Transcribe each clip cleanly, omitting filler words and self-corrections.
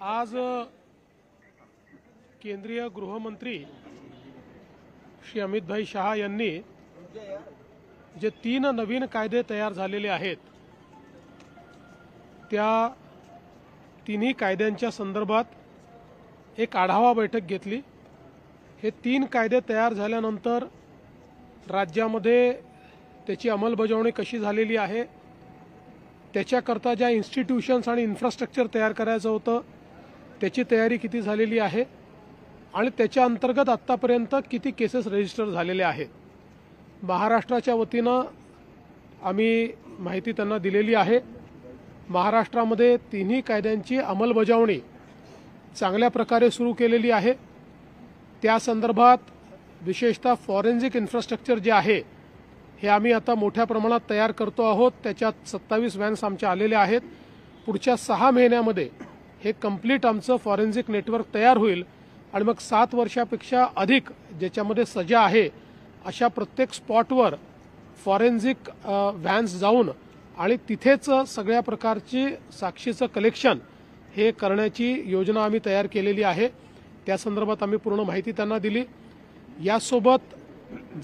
आज केंद्रीय गृहमंत्री श्री अमितभाई शाह यांनी जे 3 नवीन कायदे तयार झालेले आहेत त्या तिन्ही कायद्यांच्या संदर्भात एक आढावा बैठक घेतली। हे 3 कायदे तयार झाल्यानंतर राज्यामध्ये त्याची अंमलबजावणी कशी झालेली आहे, त्याच्याकरता ज्या इन्स्टिट्यूशन्स आणि इन्फ्रास्ट्रक्चर तयार करायचं होतं त्याची तयारी किती झालेली आहे आणि त्याच्या अंतर्गत आतापर्यंत किती केसेस रजिस्टर झालेले आहेत। महाराष्ट्राच्या वतीनं आम्ही माहिती त्यांना दिलेली आहे। महाराष्ट्रामध्ये तिन्ही कायद्यांची अंमलबजावणी चांगल्या प्रकारे सुरू केलेली आहे। त्या संदर्भात विशेषतः फॉरेन्सिक इन्फ्रास्ट्रक्चर जे आहे हे आम्ही आता मोठ्या प्रमाणात तयार करतो आहोत। त्याच्यात 27 व्हॅन्स आमच्या आलेल्या आहेत। पुढच्या 6 महिन्यामध्ये हे कंप्लीट आमचं फॉरेन्सिक नेटवर्क तयार होईल आणि मग 7 वर्षापेक्षा अधिक ज्याच्यामध्ये सजा आहे अशा प्रत्येक स्पॉटवर फॉरेन्सिक व्हॅन्स जाऊन आणि तिथेच सगळ्या प्रकारची साक्षीचं कलेक्शन हे करण्याची योजना आम्ही तयार केलेली आहे। त्या संदर्भात आम्ही पूर्ण माहिती त्यांना दिली। यासोबत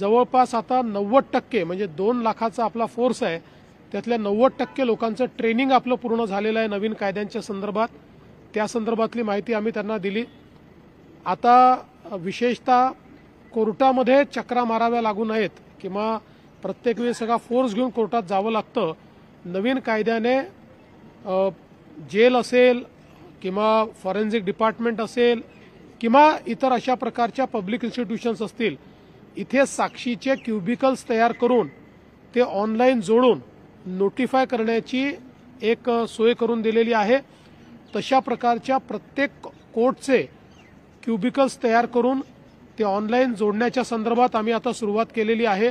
जवळपास आता 90% म्हणजे 2 लाखाचा आपला फोर्स आहे, त्यातल्या 90% लोकांचं ट्रेनिंग आपलं पूर्ण झालेलं आहे नवीन कायद्यांच्या संदर्भात। त्या संदर्भातली माहिती आम्ही त्यांना दिली। आता विशेषतः कोर्टामध्ये चक्रा माराव्या लागू नयेत किंवा प्रत्येक वेळी सगळा फोर्स घेऊन कोर्टात जावं लागतं। नवीन कायद्याने जेल असेल किंवा फॉरेन्सिक डिपार्टमेंट असेल किंवा इतर अशा प्रकारच्या पब्लिक इन्स्टिट्यूशन्स असतील, इथे साक्षीचे क्युबिकल्स तयार करून ते ऑनलाईन जोडून नोटिफाय करण्याची एक सोय करून दिलेली आहे। तशा प्रकारच्या प्रत्येक कोर्टचे क्युबिकल्स तयार करून ते ऑनलाईन जोडण्याच्या संदर्भात आम्ही आता सुरुवात केलेली आहे।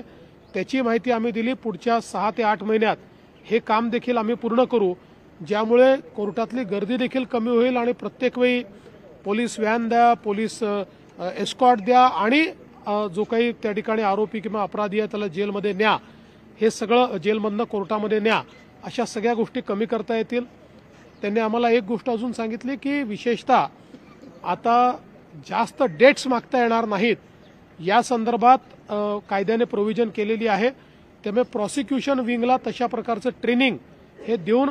त्याची माहिती आम्ही दिली। पुढच्या 6 ते 8 महिन्यात हे काम देखील आम्ही पूर्ण करू, ज्यामुळे कोर्टातली गर्दी देखील कमी होईल आणि प्रत्येक वेळी पोलीस व्हॅन द्या, पोलीस एस्कॉर्ट द्या आणि जो काही त्या ठिकाणी आरोपी किंवा अपराधी आहे त्याला जेलमध्ये न्या, हे सगळं जेलमधनं कोर्टामध्ये न्या, अशा सगळ्या गोष्टी कमी करता येतील। त्यांनी आम्हाला एक गोष्ट अजून सांगितली की विशेषतः आता जास्त डेट्स मागता येणार नाहीत या संदर्भात कायद्याने प्रोव्हिजन केलेली आहे। त्यामुळे प्रॉसिक्युशन विंगला तशा प्रकारचं ट्रेनिंग हे देऊन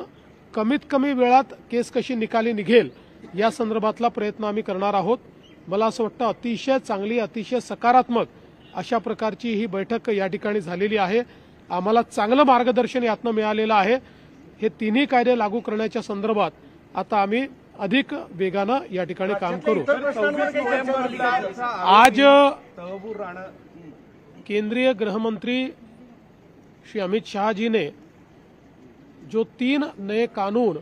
कमीत कमी वेळात केस कशी निकाली निघेल या संदर्भातला प्रयत्न आम्ही करणार आहोत। मला असं वाटतं अतिशय चांगली, अतिशय सकारात्मक अशा प्रकारची ही बैठक या ठिकाणी झालेली आहे। आम्हाला चांगलं मार्गदर्शन यातनं मिळालेलं आहे। हे तिन्ही कायदे लागू करण्याच्या संदर्भात आता आम्ही अधिक वेगानं या ठिकाणी काम करू। आज केंद्रीय गृहमंत्री श्री अमित शाह जी ने जो 3 नए कानून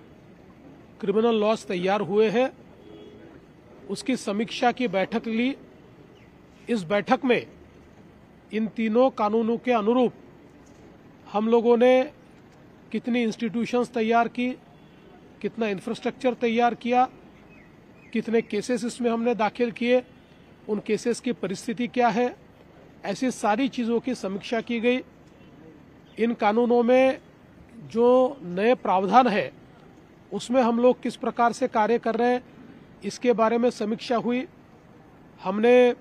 क्रिमिनल लॉज तैयार हुए हैं उसकी समीक्षा की बैठक ली। इस बैठक में इन तीनों कानूनों के अनुरूप हम लोगों ने कितनी इंस्टीट्यूशंस तैयार की, कितना इंफ्रास्ट्रक्चर तैयार किया, कितने केसेस इसमें हमने दाखिल किए, उन केसेस की परिस्थिति क्या है, ऐसी सारी चीज़ों की समीक्षा की गई। इन कानूनों में जो नए प्रावधान है उसमें हम लोग किस प्रकार से कार्य कर रहे हैं इसके बारे में समीक्षा हुई। हमने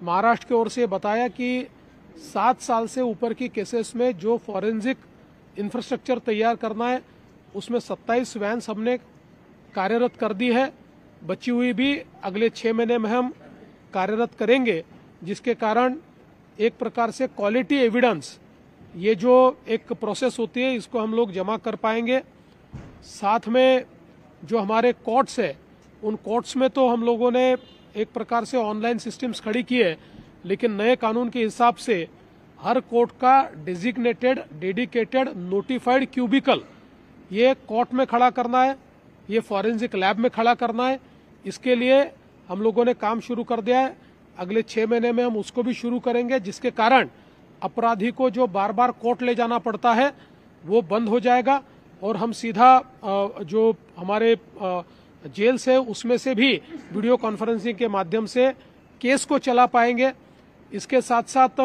महाराष्ट्र की ओर से बताया कि 7 साल से ऊपर की केसेस में जो फॉरेंसिक इंफ्रास्ट्रक्चर तैयार करना है उसमें 27 वैन्स हमने कार्यरत कर दी है। बची हुई भी अगले 6 महीने में हम कार्यरत करेंगे, जिसके कारण एक प्रकार से क्वालिटी एविडेंस ये जो एक प्रोसेस होती है इसको हम लोग जमा कर पाएंगे। साथ में जो हमारे कोर्ट्स है उन कोर्ट्स में तो हम लोगों ने एक प्रकार से ऑनलाइन सिस्टम्स खड़ी की है, लेकिन नए कानून के हिसाब से हर कोर्ट का डेजिग्नेटेड, डेडिकेटेड, नोटिफाइड क्यूबिकल ये कोर्ट में खड़ा करना है, ये फॉरेंसिक लैब में खड़ा करना है। इसके लिए हम लोगों ने काम शुरू कर दिया है। अगले 6 महीने में हम उसको भी शुरू करेंगे, जिसके कारण अपराधी को जो बार बार कोर्ट ले जाना पड़ता है वो बंद हो जाएगा और हम सीधा जो हमारे जेल से उसमें से भी वीडियो कॉन्फ्रेंसिंग के माध्यम से केस को चला पाएंगे। इसके साथ साथ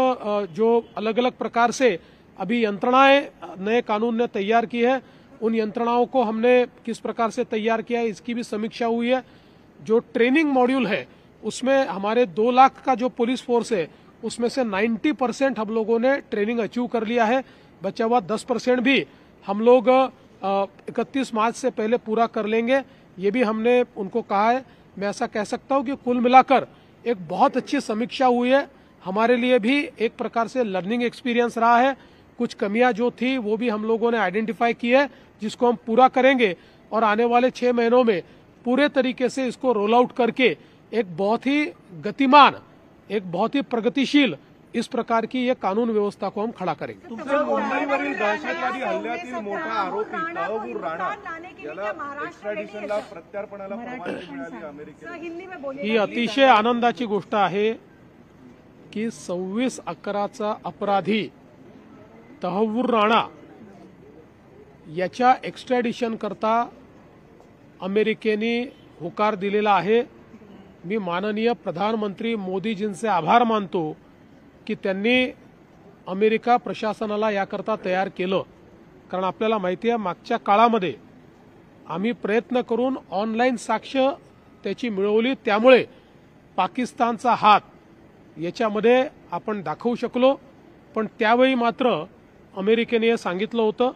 जो अलग अलग प्रकार से अभी यंत्रणाएं नए कानून ने तैयार की है उन यंत्रणाओं को हमने किस प्रकार से तैयार किया है इसकी भी समीक्षा हुई है। जो ट्रेनिंग मॉड्यूल है उसमें हमारे 2 लाख का जो पुलिस फोर्स है उसमें से 90% हम लोगों ने ट्रेनिंग अचीव कर लिया है। बचा हुआ 10% भी हम लोग 31 मार्च से पहले पूरा कर लेंगे, ये भी हमने उनको कहा है। मैं ऐसा कह सकता हूं कि कुल मिलाकर एक बहुत अच्छी समीक्षा हुई है। हमारे लिए भी एक प्रकार से लर्निंग एक्सपीरियंस रहा है। कुछ कमियां जो थी वो भी हम लोगों ने आइडेंटिफाई की है, जिसको हम पूरा करेंगे और आने वाले 6 महीनों में पूरे तरीके से इसको रोल आउट करके एक बहुत ही गतिमान, एक बहुत ही प्रगतिशील इस प्रकार की ये कानून व्यवस्था को हम खड़ा करेंगे। मुंबईवरील दहशतवादी हल्ल्यातील मोठा आरोपी तहव्वूर राणा याला एक्स्ट्राडिशनला प्रत्यार्पणाला परवानगी मिळाली अमेरिकेने। ही अतिशय आनंदाची गोष्ट आहे की 26/11चा अपराधी तहव्वूर राणा याच्या एक्स्ट्रॅडिशन करता अमेरिकेने होकार दिलेला आहे। मी माननीय प्रधानमंत्री मोदीजींचे आभार मानतो की त्यांनी अमेरिका प्रशासनाला याकरता तयार केलं। कारण आपल्याला माहिती आहे मागच्या काळामध्ये आम्ही प्रयत्न करून ऑनलाईन साक्ष त्याची मिळवली, त्यामुळे पाकिस्तानचा हात याच्यामध्ये आपण दाखवू शकलो। पण त्यावेळी मात्र अमेरिकेने सांगितलं होतं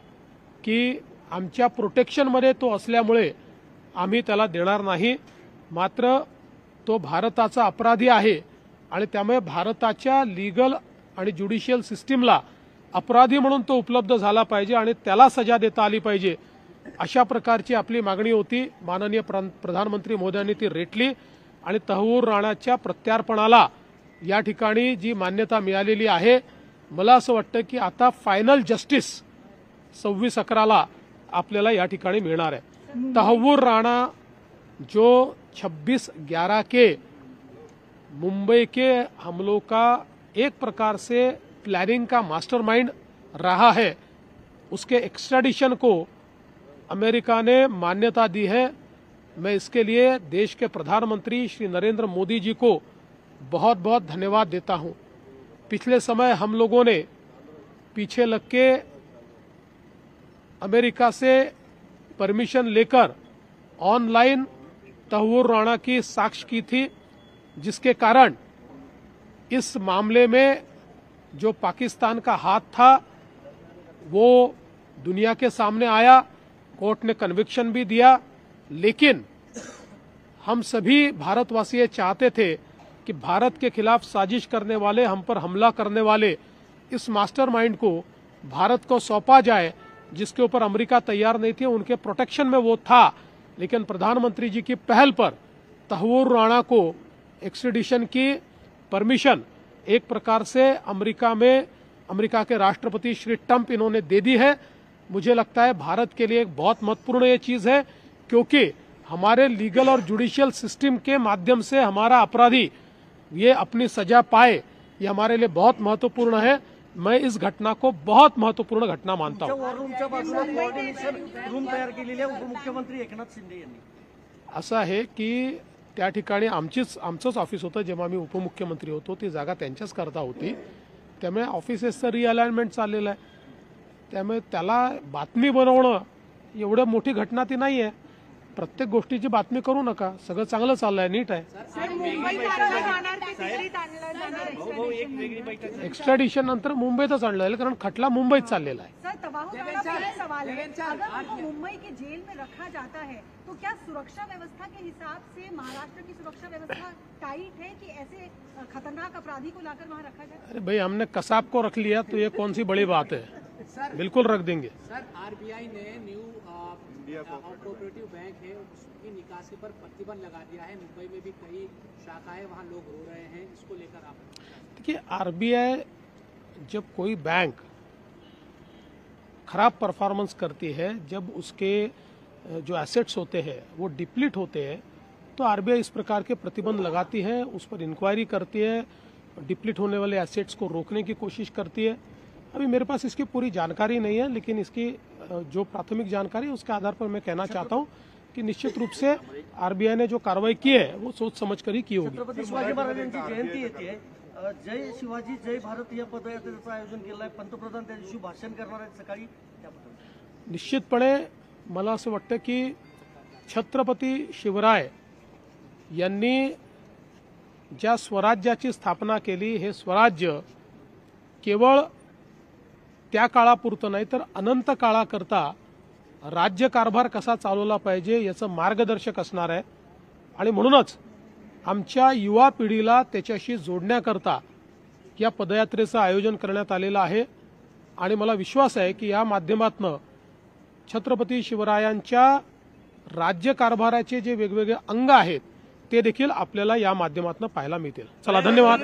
की आमच्या प्रोटेक्शनमध्ये तो असल्यामुळे आम्ही त्याला देणार नाही। मात्र तो भारताचा अपराधी आहे आणि त्यामुळे भारताच्या लीगल आणि ज्युडिशियल सिस्टीमला अपराधी म्हणून तो उपलब्ध झाला पाहिजे आणि त्याला सजा देता आली पाहिजे, अशा प्रकारची आपली मागणी होती। माननीय प्रधानमंत्री मोदयांनी ती रेटली आणि तहव्वूर राणाच्या प्रत्यार्पणाला या ठिकाणी जी मान्यता मिळालेली आहे, मला असं वाटतं की आता फायनल जस्टिस 26/11ला आपल्याला या ठिकाणी मिळणार आहे। तहव्वूर राणा जो 26/11 के मुंबई के हमलों का एक प्रकार से प्लानिंग का मास्टरमाइंड रहा है, उसके एक्स्ट्राडिशन को अमेरिका ने मान्यता दी है। मैं इसके लिए देश के प्रधानमंत्री श्री नरेंद्र मोदी जी को बहुत बहुत धन्यवाद देता हूं। पिछले समय हम लोगों ने पीछे लग के अमेरिका से परमिशन लेकर ऑनलाइन तहव्वूर राणा की साक्ष्य की थी, जिसके कारण इस मामले में जो पाकिस्तान का हाथ था वो दुनिया के सामने आया। कोर्ट ने कन्विक्शन भी दिया, लेकिन हम सभी भारतवासी ये चाहते थे कि भारत के खिलाफ साजिश करने वाले, हम पर हमला करने वाले इस मास्टरमाइंड को भारत को सौंपा जाए, जिसके ऊपर अमेरिका तैयार नहीं थी। उनके प्रोटेक्शन में वो था, लेकिन प्रधानमंत्री जी की पहल पर तहव्वूर राणा को एक्स्ट्रेडिशन की परमिशन एक प्रकार से अमेरिका के राष्ट्रपति श्री ट्रंप इन्होंने दे दी है। मुझे लगता है भारत के लिए एक बहुत महत्वपूर्ण ये चीज है, क्योंकि हमारे लीगल और जुडिशियल सिस्टम के माध्यम से हमारा अपराधी ये अपनी सजा पाए, ये हमारे लिए बहुत महत्वपूर्ण है। मैं इस घटना को बहुत महत्वपूर्ण घटना मानता हूं। रूम तयार केलेली आहे उपमुख्यमंत्री एकनाथ शिंदे यांनी। असं आहे की त्या ठिकाणी आमचंच ऑफिस होतं जेव्हा मी उपमुख्यमंत्री होतो, ती जागा त्यांच्याच करता होती, त्यामुळे ऑफिसेसचं रिअलाइनमेंट चाललेलं आहे। त्यामुळे त्याला बातमी बनवणं एवढं मोठी घटना ती नाही आहे। प्रत्येक गोष्टीची बातमी करू नका, सगळं चांगलं चाललंय, नीट आहे। एक्स्ट्राडिशन नंतर मुंबईतच आणलं जाईल, कारण खटला मुंबईत चाललेला आहे। मुंबई की जेल में रखा जाता है तो क्या सुरक्षा व्यवस्था के हिसाब से महाराष्ट्र की सुरक्षा व्यवस्था टाइट है कि ऐसे खतरनाक अपराधी को लाकर वहाँ रखा जाए? अरे भाई, हमने कसाब को रख लिया तो ये कौन सी बड़ी बात है, बिल्कुल रख देंगे। सर, आरबीआई ने न्यू कोऑपरेटिव बैंक है उसकी निकासी पर प्रतिबंध लगा दिया है। मुंबई में भी कई शाखाएं, वहां लोग रो रहे हैं, इसको लेकर आप? देखिए, आरबीआई जब कोई बैंक खराब परफॉर्मेंस करती है, जब उसके जो एसेट्स होते हैं वो डिप्लीट होते हैं, तो आरबीआई इस प्रकार के प्रतिबंध लगाती है, उस पर इंक्वायरी करती है, डिप्लीट होने वाले एसेट्स को रोकने की कोशिश करती है। अभी मेरे पास इसकी पूरी जानकारी नहीं है, लेकिन इसकी जो प्राथमिक जानकारी है उसके आधार पर मैं कहना चाहता हूं कि निश्चित रूप से आरबीआई ने जो कार्रवाई की है वो सोच समझकर ही की होगी। छत्रपती शिवाजी महाराजांची जयंती येते, जय शिवाजी जय भारत या पदयात्रेचं आयोजन केलं आहे। पंतप्रधान त्या दिवशी भाषण करणार आहेत सकाळी, त्याबद्दल निश्चितपणे मला असं वाटतं की छत्रपती शिवराय यांनी ज्या स्वराज्याची स्थापना केली, हे स्वराज्य केवळ त्या काळापुरतं नाही तर अनंत काळाकरता राज्यकारभार कसा चालवला पाहिजे याचं मार्गदर्शक असणार आहे. आणि म्हणूनच आमच्या युवा पिढीला त्याच्याशी जोडण्याकरता या पदयात्रेचं आयोजन करण्यात आलेलं आहे. आणि मला विश्वास आहे की या माध्यमातून छत्रपती शिवरायांच्या राज्यकारभाराचे जे वेगवेगळे अंग आहेत ते देखील आपल्याला या माध्यमातून पाहायला मिळतील. चला, धन्यवाद.